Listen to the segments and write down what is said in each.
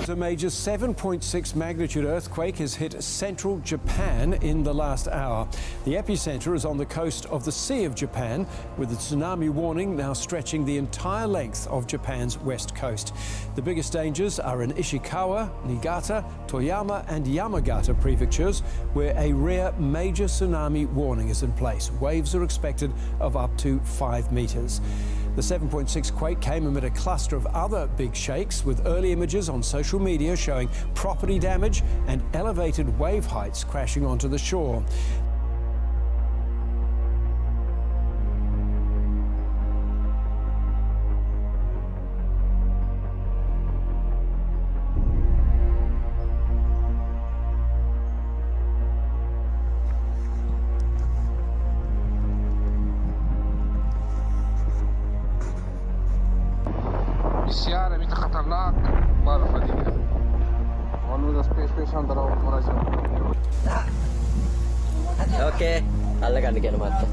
A major 7.6 magnitude earthquake has hit central Japan in the last hour. The epicenter is on the coast of the Sea of Japan, with the tsunami warning now stretching the entire length of Japan's west coast. The biggest dangers are in Ishikawa, Niigata, Toyama and Yamagata prefectures, where a rare major tsunami warning is in place. Waves are expected of up to 5 meters. The 7.6 quake came amid a cluster of other big shakes, with early images on social media showing property damage and elevated wave heights crashing onto the shore. السيارة ميت خطرناك بعرف هذيك ونودا سبيس عندنا مراجع اوكي alla kan digga matta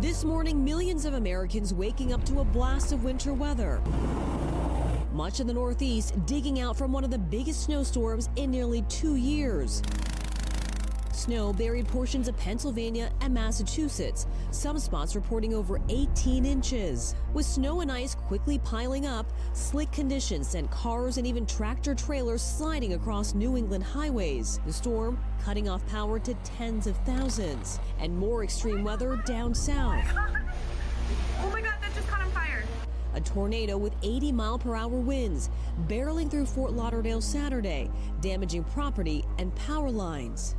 This morning, millions of Americans waking up to a blast of winter weather. Much of the Northeast digging out from one of the biggest snowstorms in nearly 2 years. Snow buried portions of Pennsylvania and Massachusetts, some spots reporting over 18 inches. With snow and ice quickly piling up, slick conditions sent cars and even tractor trailers sliding across New England highways. The storm cutting off power to tens of thousands. And more extreme weather down south. Oh my God, that just caught on fire. A tornado with 80-mile-per-hour winds barreling through Fort Lauderdale Saturday, damaging property and power lines.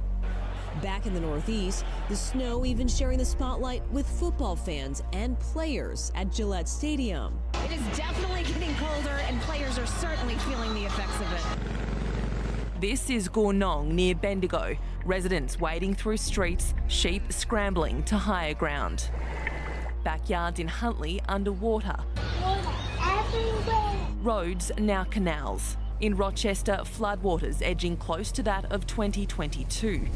Back in the Northeast, the snow even sharing the spotlight with football fans and players at Gillette Stadium. It is definitely getting colder, and players are certainly feeling the effects of it. This is Gornong near Bendigo. Residents wading through streets, sheep scrambling to higher ground. Backyards in Huntley underwater. Roads now canals. In Rochester, floodwaters edging close to that of 2022.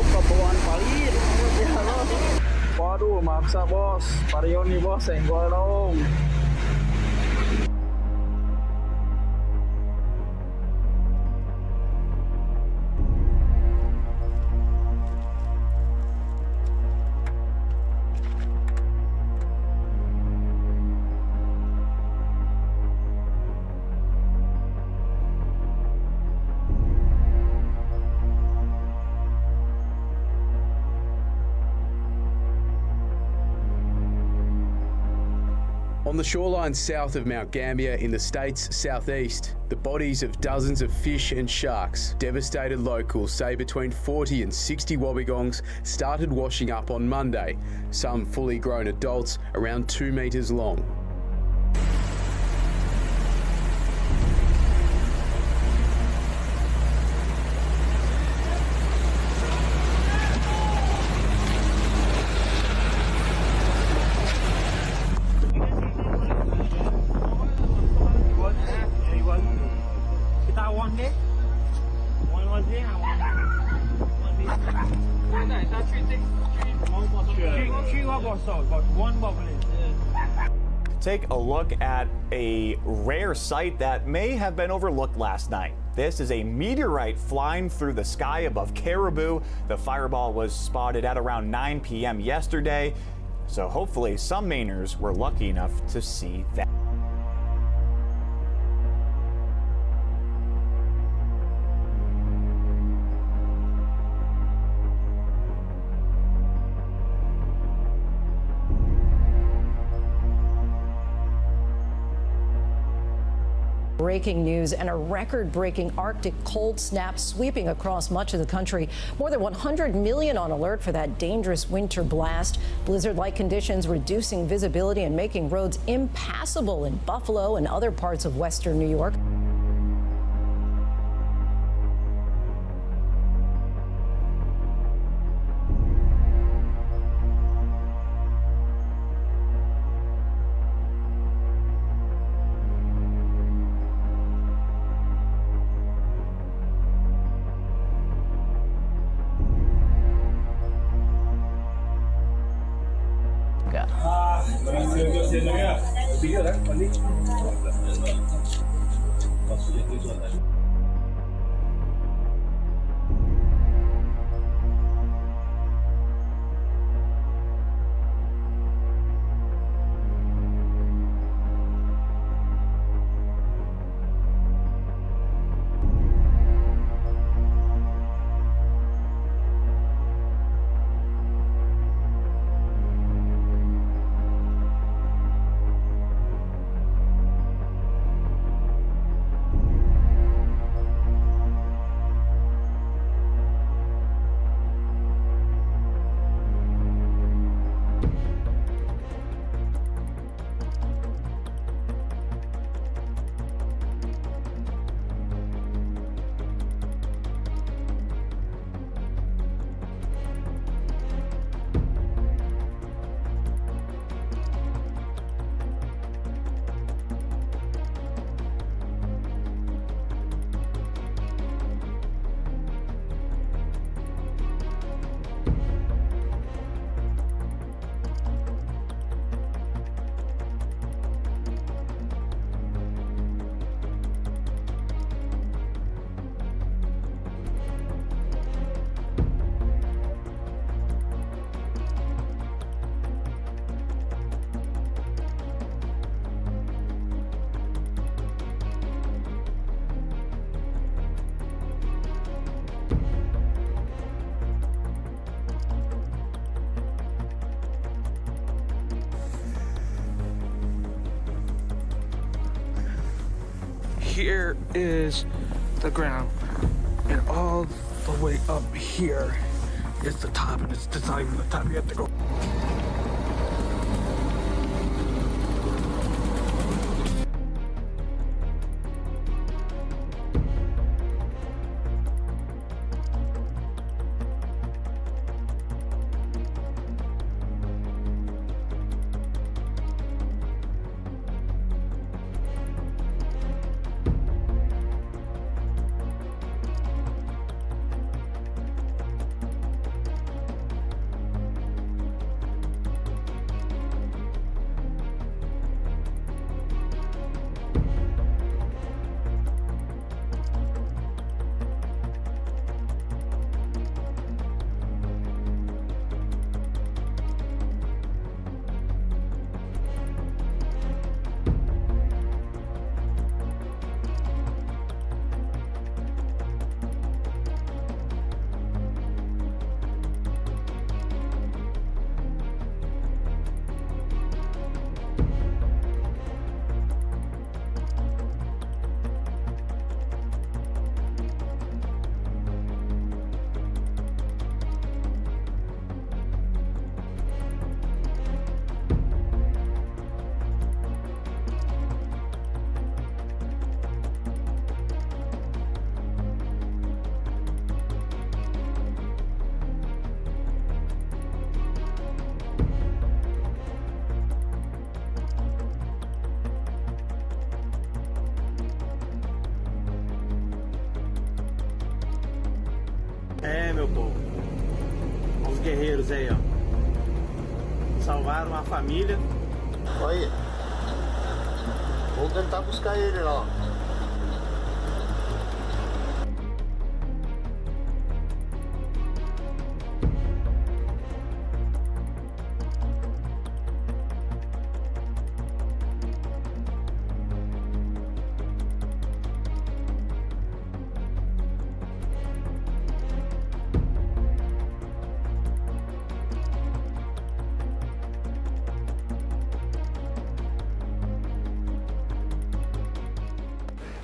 kebawaan palit. Ya Allah. Waduh, maksa bos. Parion nih bos, senggol dong. On the shoreline south of Mount Gambier in the state's southeast, the bodies of dozens of fish and sharks, devastated locals say between 40 and 60 wobbegongs started washing up on Monday, some fully grown adults around 2 metres long. Take a look at a rare sight that may have been overlooked last night. This is a meteorite flying through the sky above Caribou. The fireball was spotted at around 9 p.m. yesterday, so hopefully some Mainers were lucky enough to see that. Breaking news and a record-breaking Arctic cold snap sweeping across much of the country. More than 100 million on alert for that dangerous winter blast. Blizzard-like conditions reducing visibility and making roads impassable in Buffalo and other parts of western New York. Here is the ground, and all the way up here is the top, and it's not even the top. You have to go. meu povo. Os guerreiros aí, ó. Salvaram a família. Olha. Vou tentar buscar ele lá.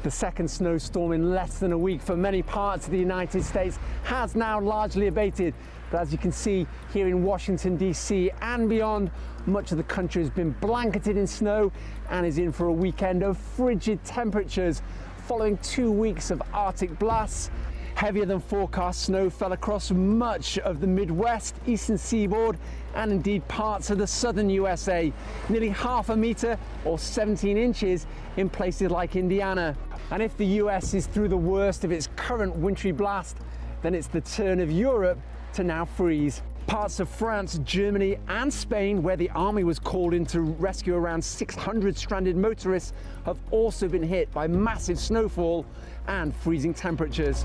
The second snowstorm in less than a week for many parts of the United States has now largely abated. But as you can see here in Washington, D.C. and beyond, much of the country has been blanketed in snow and is in for a weekend of frigid temperatures following 2 weeks of Arctic blasts. Heavier than forecast snow fell across much of the Midwest, eastern seaboard, and indeed parts of the southern USA. Nearly half a metre or 17 inches in places like Indiana. And if the US is through the worst of its current wintry blast, then it's the turn of Europe to now freeze. Parts of France, Germany and Spain, where the army was called in to rescue around 600 stranded motorists, have also been hit by massive snowfall and freezing temperatures.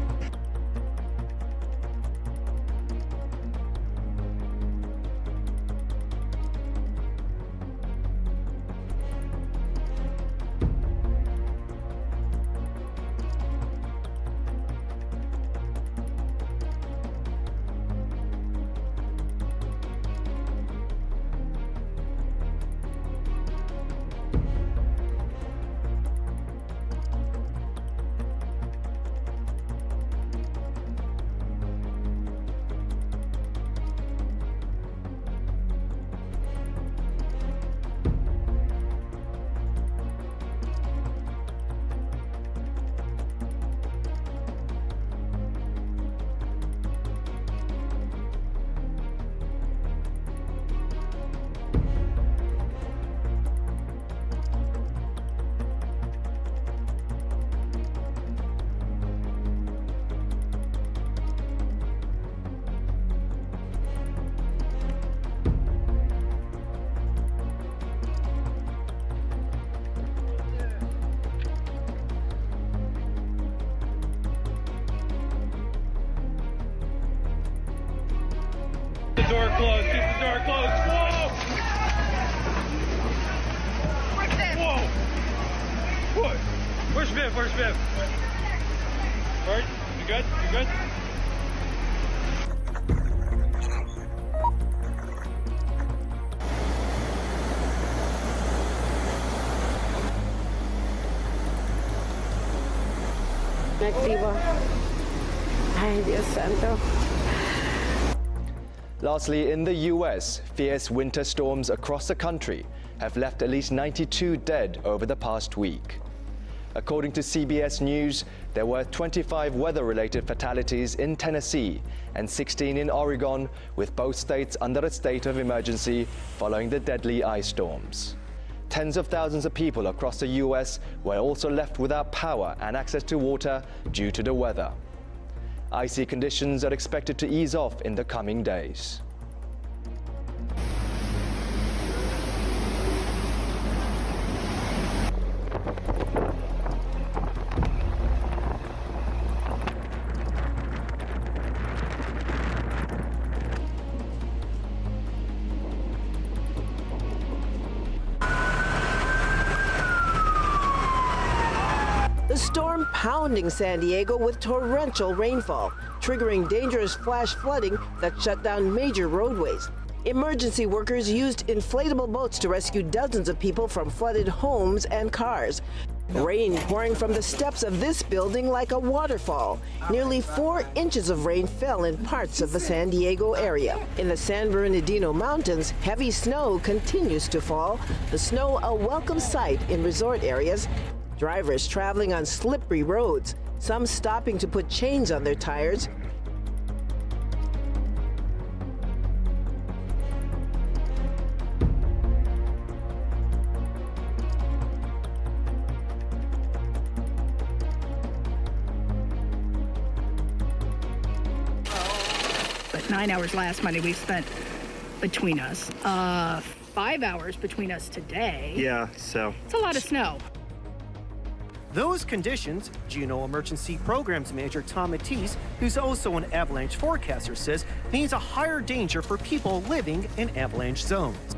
Door closed, keep the door closed. Whoa! Whoa! What? Where's Viv? Where's Viv? Alright, you good? You good? Ay, Dios santo. Lastly, in the US, fierce winter storms across the country have left at least 92 dead over the past week. According to CBS News, there were 25 weather-related fatalities in Tennessee and 16 in Oregon, with both states under a state of emergency following the deadly ice storms. Tens of thousands of people across the US were also left without power and access to water due to the weather. Icy conditions are expected to ease off in the coming days. The storm pounding San Diego with torrential rainfall, triggering dangerous flash flooding that shut down major roadways. Emergency workers used inflatable boats to rescue dozens of people from flooded homes and cars. Rain pouring from the steps of this building like a waterfall. Nearly 4 inches of rain fell in parts of the San Diego area. In the San Bernardino Mountains, heavy snow continues to fall. The snow a welcome sight in resort areas. Drivers traveling on slippery roads, some stopping to put chains on their tires. 9 hours last Monday we spent between us. 5 hours between us today. Yeah, so. It's a lot of snow. Those conditions, Juneau Emergency Programs Manager Tom Matisse, who's also an avalanche forecaster, says means a higher danger for people living in avalanche zones.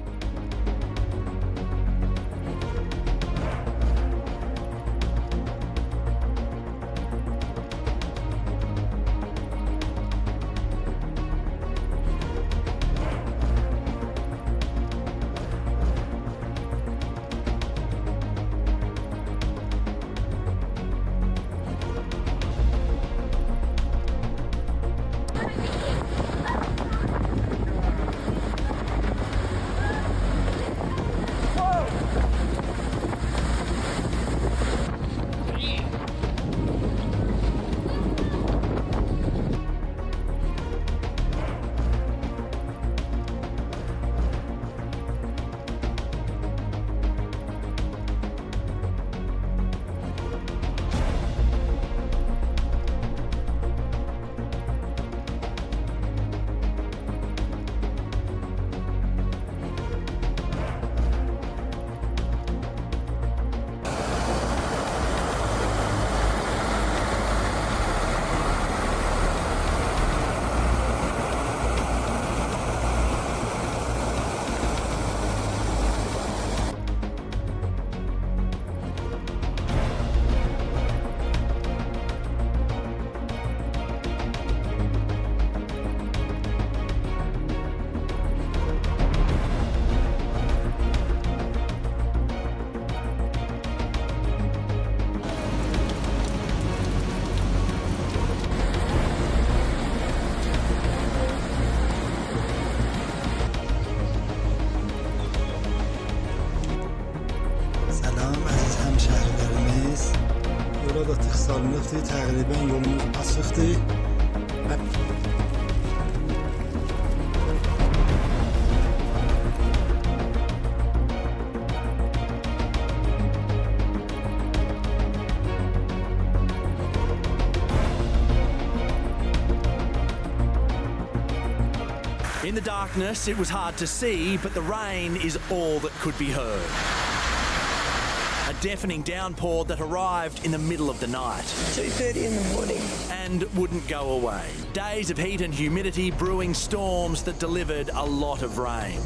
تقریبا yolumuz açıktı. In the darkness, it was hard to see, but the rain is all that could be heard. A deafening downpour that arrived in the middle of the night. 2:30 in the morning. And wouldn't go away. Days of heat and humidity brewing storms that delivered a lot of rain.